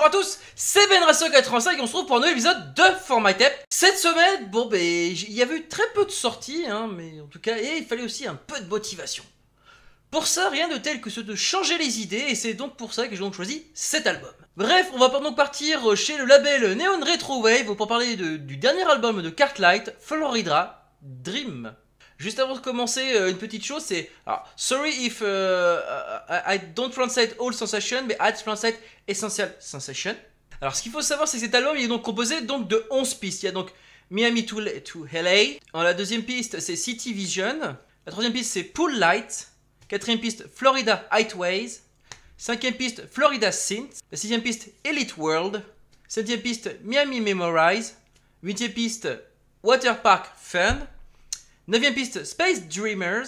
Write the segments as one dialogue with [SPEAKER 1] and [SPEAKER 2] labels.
[SPEAKER 1] Bonjour à tous, c'est BenRacer85 et on se retrouve pour un nouvel épisode de For My Tape. Cette semaine, bon ben, il y avait eu très peu de sorties, hein, mais en tout cas, et il fallait aussi un peu de motivation. Pour ça, rien de tel que ce de changer les idées, et c'est donc pour ça que j'ai donc choisi cet album. Bref, on va donc partir chez le label Neon Retro Wave pour parler du dernier album de Cartlight, Florida Dream. Juste avant de commencer, une petite chose, c'est... sorry if I don't translate all sensation, but I translate essential sensation. Alors, ce qu'il faut savoir, c'est que cet album il est donc composé donc, de 11 pistes. Il y a donc Miami to LA. La deuxième piste, c'est City Vision. La troisième piste, c'est Pool Light. Quatrième piste, Florida Highways. Cinquième piste, Florida Synth. La sixième piste, Elite World. Septième piste, Miami Memorize. Huitième piste, Water Park Fun. 9ème piste, Space Dreamers.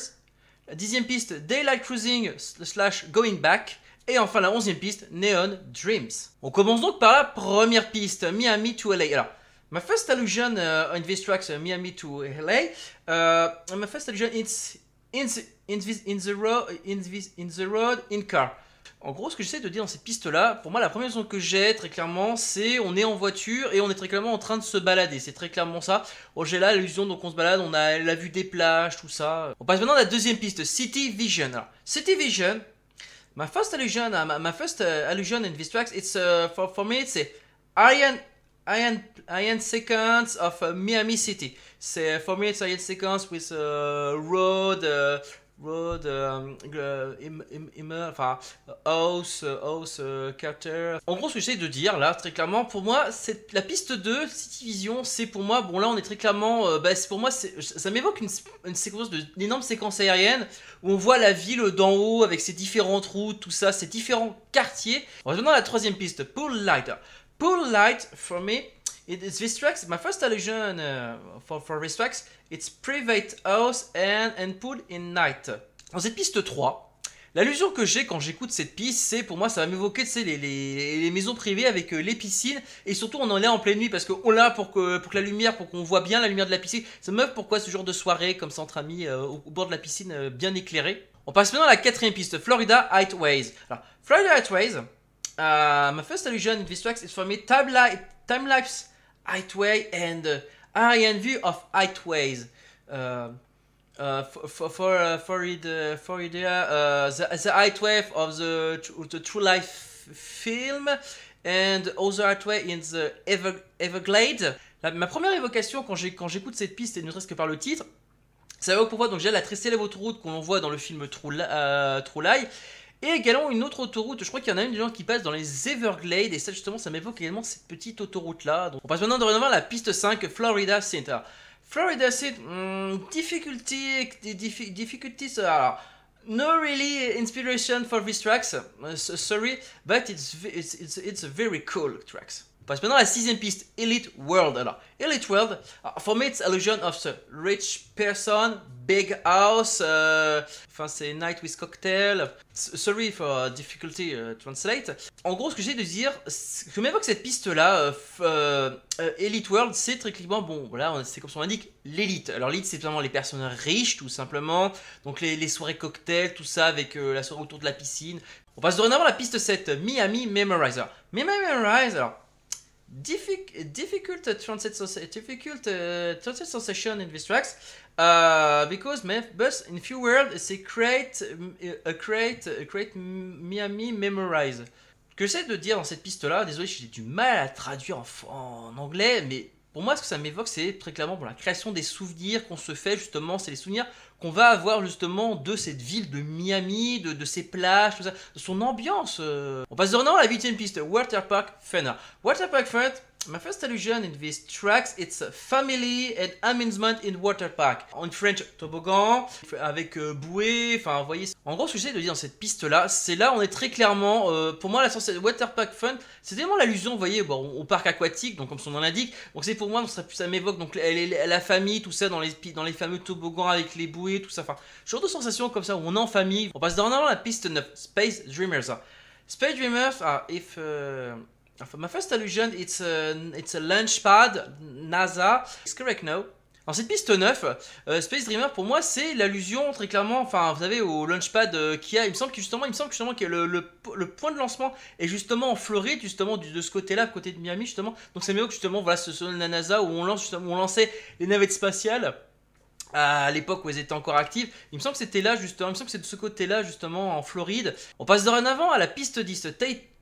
[SPEAKER 1] La 10ème piste, Daylight Cruising / Going Back. Et enfin la 11ème piste, Neon Dreams. On commence donc par la première piste, Miami to LA. Alors, my first allusion in this track, Miami to LA. My first allusion is in the road in car. En gros, ce que j'essaie de dire dans cette piste-là, pour moi, la première chose que j'ai, très clairement, c'est on est en voiture et on est très clairement en train de se balader. C'est très clairement ça. Bon, j'ai là l'illusion, donc on se balade, on a la vue des plages, tout ça. On passe maintenant à la deuxième piste, City Vision. Alors, City Vision, my first allusion in this track, it's for me, it's iron sequence of Miami City. C'est for me, it's iron sequence with road. House, Carter. En gros, ce que j'essaie de dire là, très clairement, pour moi, c'est la piste 2, City Vision, c'est pour moi, bon là on est très clairement, pour moi, ça m'évoque une séquence une énorme séquence aérienne où on voit la ville d'en haut avec ses différentes routes, tout ça, ses différents quartiers. On va maintenant à la troisième piste, Pool Light. Pool Light, for me, this tracks, my first allusion for this tracks, it's private house and pool in night. Dans cette piste 3, l'allusion que j'ai quand j'écoute cette piste, c'est pour moi ça va m'évoquer les maisons privées avec les piscines et surtout on en est en pleine nuit parce qu'on l'a pour que la lumière, pour qu'on voit bien la lumière de la piscine. Ça me pourquoi ce genre de soirée comme ça entre amis au bord de la piscine bien éclairée. On passe maintenant à la quatrième piste, Florida Highways. Alors, Florida Highways, my first allusion in this track is for me time-lapse Highway and high-end view of Highways. For the Highway of the True Life film and other Highway in the Everglades. Ma première évocation quand j'écoute cette piste, et ne serait-ce que par le titre, ça évoque pourquoi donc j'ai la très célèbre autoroute qu'on voit dans le film True Life. Et également une autre autoroute, je crois qu'il y en a une des gens qui passe dans les Everglades, et ça justement ça m'évoque également cette petite autoroute là. Donc on passe maintenant dorénavant à la piste 5, Florida Synth. Florida Synth, difficulties, alors, no really inspiration for these tracks, sorry, but it's a very cool tracks. On passe maintenant à la sixième piste, Elite World. Alors, Elite World, for me it's illusion of the rich person, big house, c'est night with cocktail. Sorry for difficulty translate. En gros, ce que j'ai de dire, ce que m'évoque cette piste-là, Elite World, c'est très clairement, bon, voilà, c'est comme son indique, l'élite. Alors, l'élite, c'est vraiment les personnes riches, tout simplement. Donc, les soirées cocktails, tout ça, avec la soirée autour de la piscine. On passe dorénavant à la piste 7, Miami Memorize. Miami Memorize, alors, difficult translate sensation in these tracks because but in few words c'est create Miami Memorize. Ce que j'essaie de dire dans cette piste là, désolé j'ai du mal à traduire en anglais, mais pour moi ce que ça m'évoque c'est très clairement la création des souvenirs qu'on se fait justement, c'est les souvenirs qu'on va avoir justement de cette ville de Miami, de ses plages, tout ça, de son ambiance. On passe maintenant à la 8ème piste, Water Park Fun. Water Park Fun, my first allusion in these tracks, it's family and amusement in water park. En French, toboggan, avec bouée, enfin, vous voyez. En gros, ce que j'essaie de dire dans cette piste-là, c'est là, on est très clairement, pour moi, la sensation Water Park Fun, c'est tellement l'allusion, vous voyez, bon, au parc aquatique, donc comme son nom l'indique. Donc c'est pour moi, donc, ça m'évoque donc la famille, tout ça, dans les fameux toboggans avec les bouées, tout ça. Enfin, genre de sensations comme ça, où on est en famille. On passe dans la piste 9, Space Dreamers. Space Dreamers, my first allusion, it's a launch pad, NASA. It's correct now. Dans cette piste 9, Space Dreamer pour moi c'est l'allusion très clairement, enfin vous savez au launchpad qu'il y a, il me semble que justement que le point de lancement est justement en Floride, justement de ce côté-là, côté de Miami justement. Donc c'est mieux que justement voilà ce la NASA où on lançait les navettes spatiales. À l'époque où elles étaient encore actives, il me semble que c'était là justement, il me semble que c'est de ce côté-là justement en Floride. On passe dorénavant à la piste 10,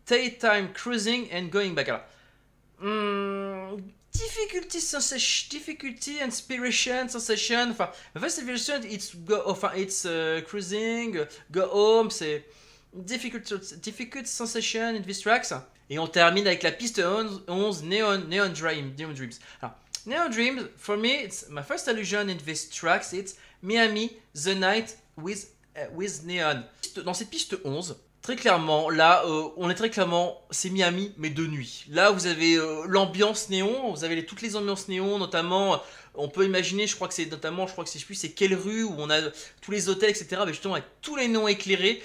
[SPEAKER 1] Daytime Cruising and Going Back. Alors, difficulty, inspiration, sensation. Enfin, first version, it's cruising, go home, c'est difficult sensation in these tracks. Et on termine avec la piste 11 Neon Dreams. Alors, Neon Dreams, for me, it's my first allusion in these tracks. It's Miami, the night with neon. Dans cette piste 11, très clairement, là, on est très clairement, c'est Miami, mais de nuit. Là, vous avez l'ambiance néon, vous avez toutes les ambiances néon, notamment, on peut imaginer, je crois que c'est quelle rue, où on a tous les hôtels, etc., mais justement avec tous les néons éclairés.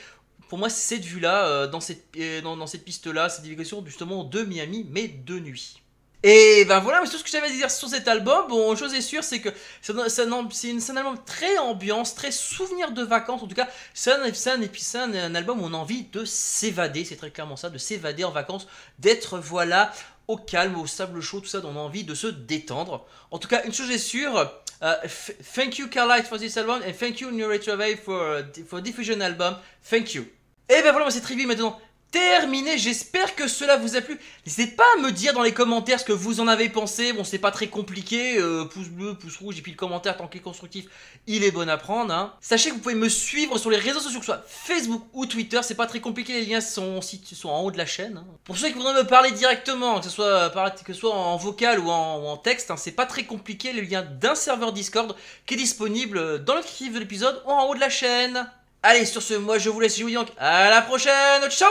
[SPEAKER 1] Pour moi, c'est cette vue-là, dans cette piste-là, cette divulgation justement de Miami, mais de nuit. Et ben voilà, c'est tout ce que j'avais à dire sur cet album. Bon, chose est sûre, c'est que c'est un album très ambiance, très souvenir de vacances. En tout cas, c'est un album où on a envie de s'évader. C'est très clairement ça, de s'évader en vacances, d'être voilà au calme, au sable chaud, tout ça. On a envie de se détendre. En tout cas, une chose est sûre. Thank you Carlight for this album and thank you New Retro Wave for Diffusion album. Thank you. Et ben voilà, moi c'est Trivi maintenant. Terminé, j'espère que cela vous a plu. N'hésitez pas à me dire dans les commentaires ce que vous en avez pensé. Bon, c'est pas très compliqué, pouce bleu, pouce rouge, et puis le commentaire tant qu'il est constructif, il est bon à prendre, hein. Sachez que vous pouvez me suivre sur les réseaux sociaux, que ce soit Facebook ou Twitter, c'est pas très compliqué, les liens sont en haut de la chaîne, hein. Pour ceux qui voudraient me parler directement, que ce soit en vocal ou en texte, hein, c'est pas très compliqué, le lien d'un serveur Discord qui est disponible dans le descriptif de l'épisode ou en haut de la chaîne. Allez, sur ce, moi je vous laisse, je vous dis donc à la prochaine, ciao.